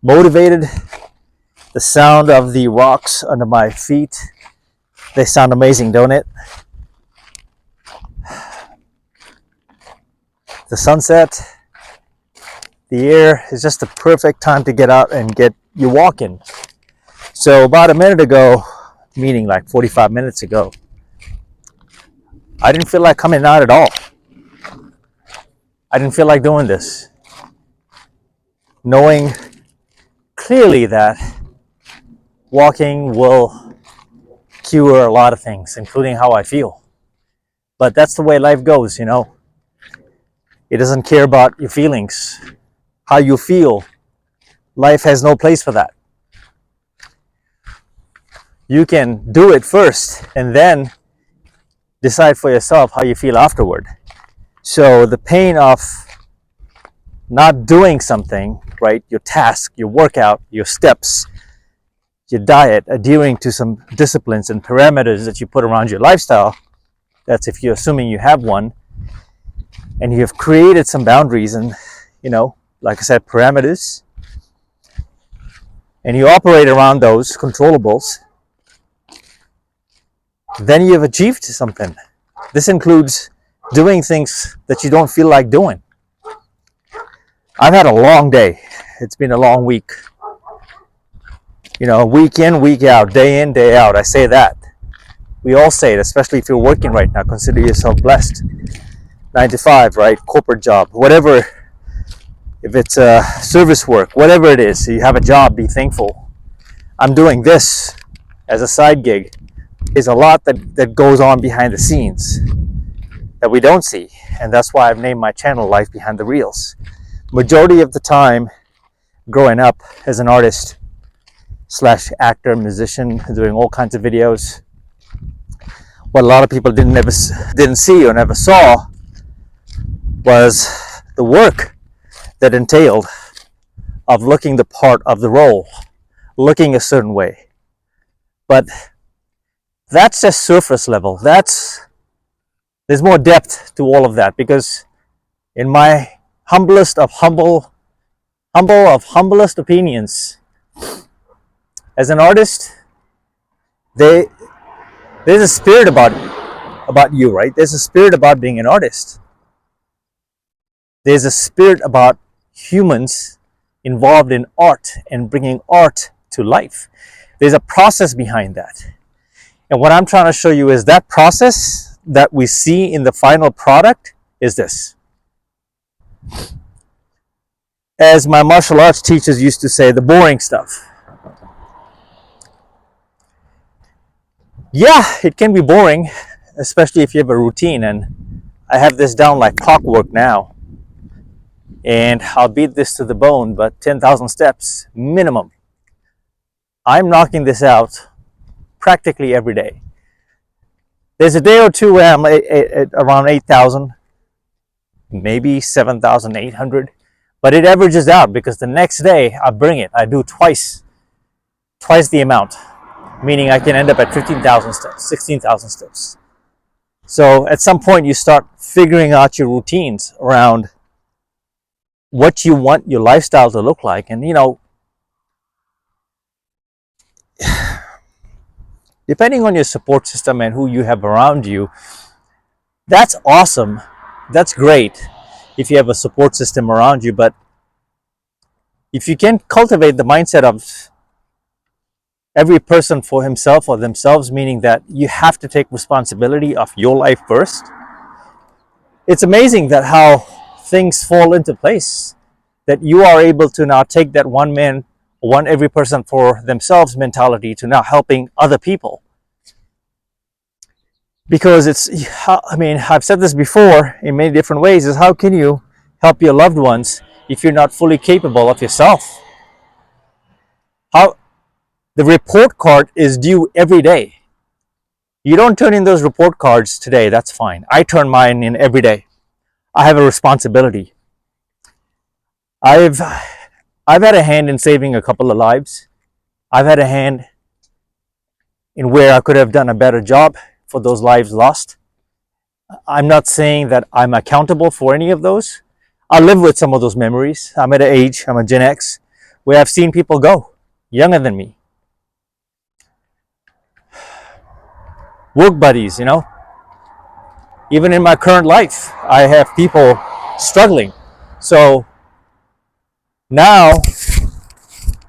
motivated. The sound of the rocks under my feet, they sound amazing, don't it? The sunset, the air is just the perfect time to get out and get you walking. So about a minute ago, meaning like 45 minutes ago, I didn't feel like coming out at all. I didn't feel like doing this. Knowing clearly that walking will cure a lot of things, including how I feel. But that's the way life goes, you know. It doesn't care about your feelings, how you feel. Life has no place for that. You can do it first and then decide for yourself how you feel afterward. So the pain of not doing something, right? Your task, your workout, your steps, your diet, adhering to some disciplines and parameters that you put around your lifestyle. That's if you're assuming you have one, and you have created some boundaries and, you know, like I said, parameters, and you operate around those controllables, then you have achieved something. This includes doing things that you don't feel like doing. I've had a long day. It's been a long week. You know, week in, week out, day in, day out. I say that. We all say it, especially if you're working right now. Consider yourself blessed. 9 to 5, right? Corporate job, whatever. If it's service work, whatever it is, you have a job, be thankful. I'm doing this as a side gig. There's a lot that goes on behind the scenes that we don't see. And that's why I've named my channel Life Behind the Reels. Majority of the time, growing up as an artist / actor, musician, doing all kinds of videos, what a lot of people didn't see or never saw was the work that entailed of looking the part of the role, looking a certain way. But that's just surface level. There's more depth to all of that, because in my humblest of humblest opinions, as an artist, there's a spirit about you, right? There's a spirit about being an artist. There's a spirit about humans involved in art and bringing art to life. There's a process behind that. And what I'm trying to show you is that process that we see in the final product is this. As my martial arts teachers used to say, the boring stuff. Yeah, it can be boring, especially if you have a routine. And I have this down like clockwork now. And I'll beat this to the bone, but 10,000 steps minimum. I'm knocking this out practically every day. There's a day or two where I'm at around 8,000, maybe 7,800, but it averages out because the next day I bring it. I do twice the amount, meaning I can end up at 15,000 steps, 16,000 steps. So at some point you start figuring out your routines around what you want your lifestyle to look like. And, you know, depending on your support system and who you have around you, that's awesome. That's great if you have a support system around you. But if you can cultivate the mindset of every person for himself or themselves, meaning that you have to take responsibility of your life first, it's amazing that how things fall into place, that you are able to now take that one man, one every person for themselves mentality to now helping other people. Because I've said this before in many different ways, is how can you help your loved ones if you're not fully capable of yourself? The report card is due every day. You don't turn in those report cards today, that's fine. I turn mine in every day. I have a responsibility. I've had a hand in saving a couple of lives. I've had a hand in where I could have done a better job for those lives lost. I'm not saying that I'm accountable for any of those. I live with some of those memories. I'm at an age, I'm a Gen X, where I've seen people go, younger than me. Work buddies, you know. Even in my current life, I have people struggling. So now,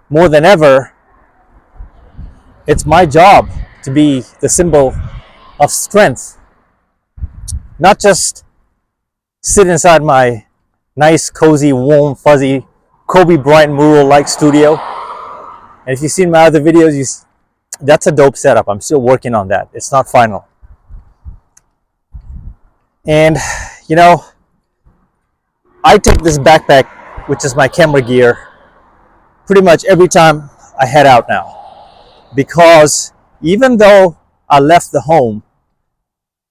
more than ever, it's my job to be the symbol of strength, not just sit inside my nice, cozy, warm, fuzzy Kobe Bryant mural-like studio. And if you've seen my other videos, that's a dope setup. I'm still working on that. It's not final. And, you know, I take this backpack, which is my camera gear, pretty much every time I head out now. Because even though I left the home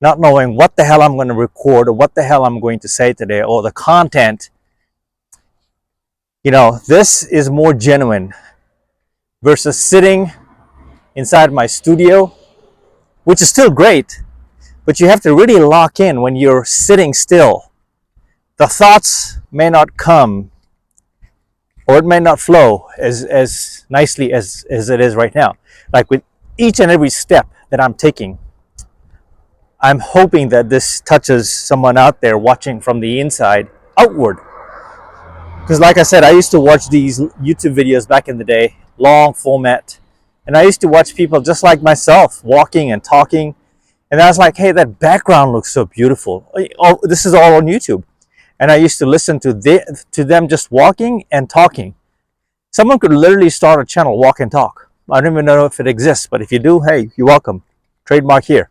not knowing what the hell I'm going to record or what the hell I'm going to say today or the content, you know, this is more genuine versus sitting inside my studio, which is still great, but you have to really lock in when you're sitting still. The thoughts may not come or it may not flow as nicely as it is right now. Like with each and every step that I'm taking, I'm hoping that this touches someone out there watching from the inside outward. Because like I said, I used to watch these YouTube videos back in the day, long format, and I used to watch people just like myself walking and talking, and I was like, hey, that background looks so beautiful. Oh, this is all on YouTube. And I used to listen to them just walking and talking. Someone could literally start a channel, Walk and Talk. I don't even know if it exists, but if you do, hey, you're welcome. Trademark here.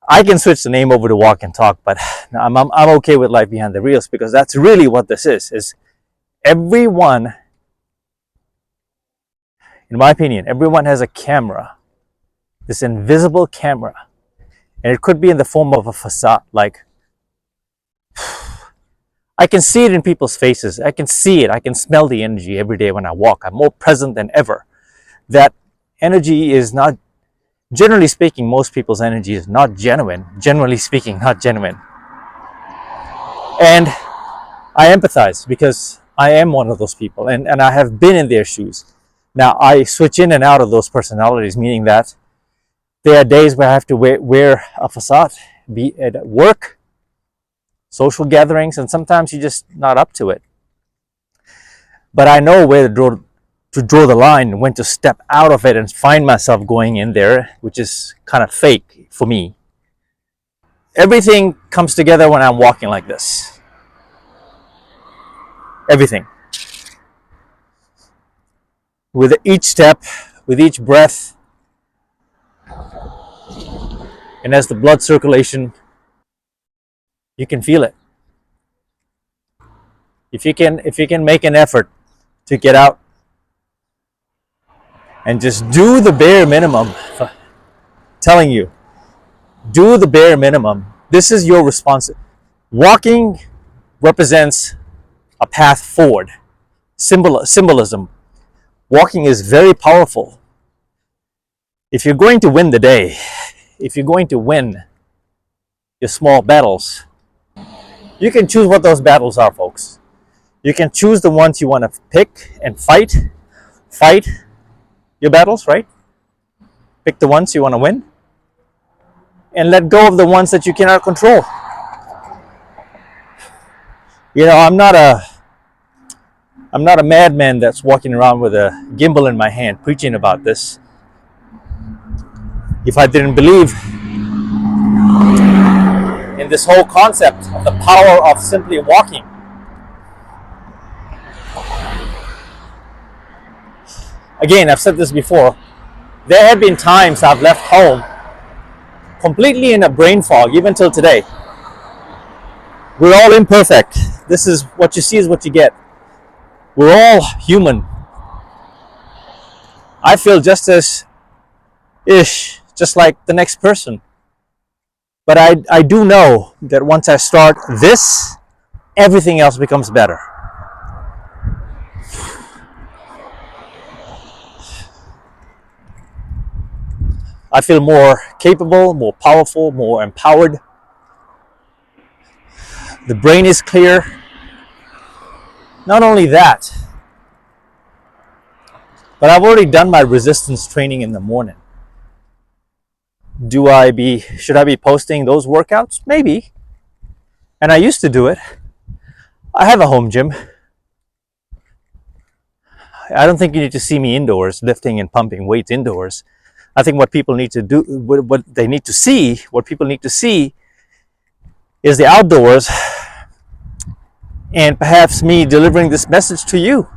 I can switch the name over to Walk and Talk, but I'm okay with Life Behind the Reels, because that's really what this is everyone, in my opinion, everyone has a camera, this invisible camera, and it could be in the form of a facade. Like, I can see it in people's faces. I can see it. I can smell the energy every day when I walk. I'm more present than ever. That energy is not, generally speaking, most people's energy is not genuine. Generally speaking, not genuine. And I empathize because I am one of those people, and I have been in their shoes. Now, I switch in and out of those personalities, meaning that there are days where I have to wear a facade, be at work, social gatherings, and sometimes you're just not up to it. But I know where to draw the line, when to step out of it and find myself going in there, which is kind of fake for me. Everything comes together when I'm walking like this. Everything. With each step, with each breath, and as the blood circulation, you can feel it. If you can make an effort to get out and just do the bare minimum, telling you, do the bare minimum. This is your response. Walking represents a path forward. Symbolism. Walking is very powerful. If you're going to win the day, if you're going to win your small battles, you can choose what those battles are, folks. You can choose the ones you want to pick and fight your battles, right? Pick the ones you want to win and let go of the ones that you cannot control. You know, I'm not a madman that's walking around with a gimbal in my hand preaching about this. If I didn't believe in this whole concept of the power of simply walking. Again, I've said this before. There have been times I've left home completely in a brain fog, even till today. We're all imperfect. This is what you see is what you get. We're all human. I feel just as just like the next person. But I do know that once I start this, everything else becomes better. I feel more capable, more powerful, more empowered. The brain is clear. Not only that, But I've already done my resistance training in the morning. Should I be posting those workouts? Maybe. And I used to do it. I have a home gym. I don't think you need to see me indoors lifting and pumping weights indoors. I think what people need to do, what people need to see is the outdoors, and perhaps me delivering this message to you.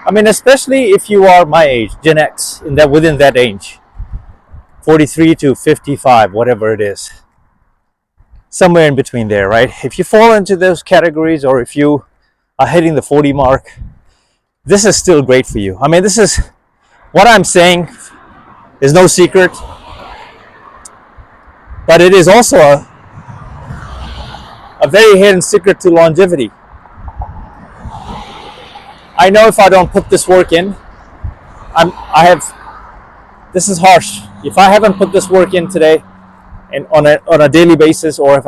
I mean, especially if you are my age, Gen X, within that age, 43 to 55, whatever it is, somewhere in between there, right? If you fall into those categories, or if you are hitting the 40 mark, this is still great for you. I mean, this is what I'm saying is no secret, but it is also a very hidden secret to longevity. I know if I don't put this work in, this is harsh. If I haven't put this work in today and on a daily basis, or if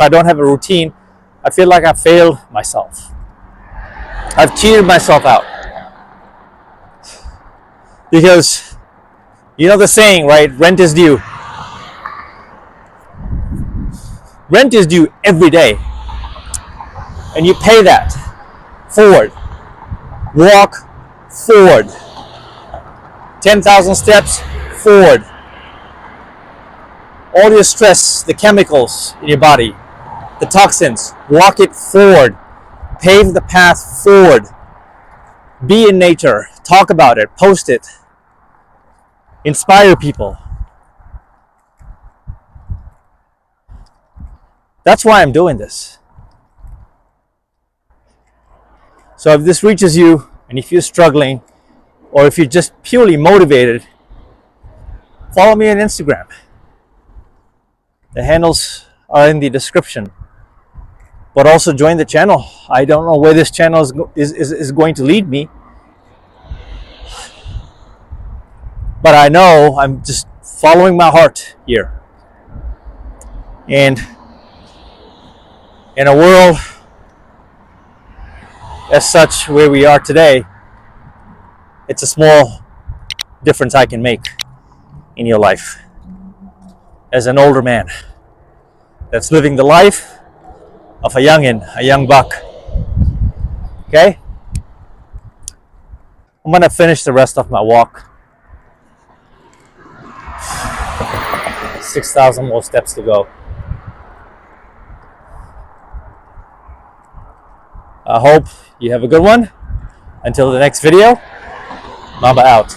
I don't have a routine, I feel like I failed myself. I've cheated myself out. Because you know the saying, right? Rent is due. Rent is due every day. And you pay that forward. Walk forward. 10,000 steps forward. All your stress, the chemicals in your body, the toxins, walk it forward. Pave the path forward. Be in nature. Talk about it. Post it. Inspire people. That's why I'm doing this. So if this reaches you, and if you're struggling, or if you're just purely motivated, follow me on Instagram. The handles are in the description. But also join the channel. I don't know where this channel is going to lead me. But I know I'm just following my heart here. And in a world as such where we are today, it's a small difference I can make in your life. As an older man that's living the life of a young buck. Okay? I'm gonna finish the rest of my walk. 6,000 more steps to go. I hope you have a good one. Until the next video, Mamba out.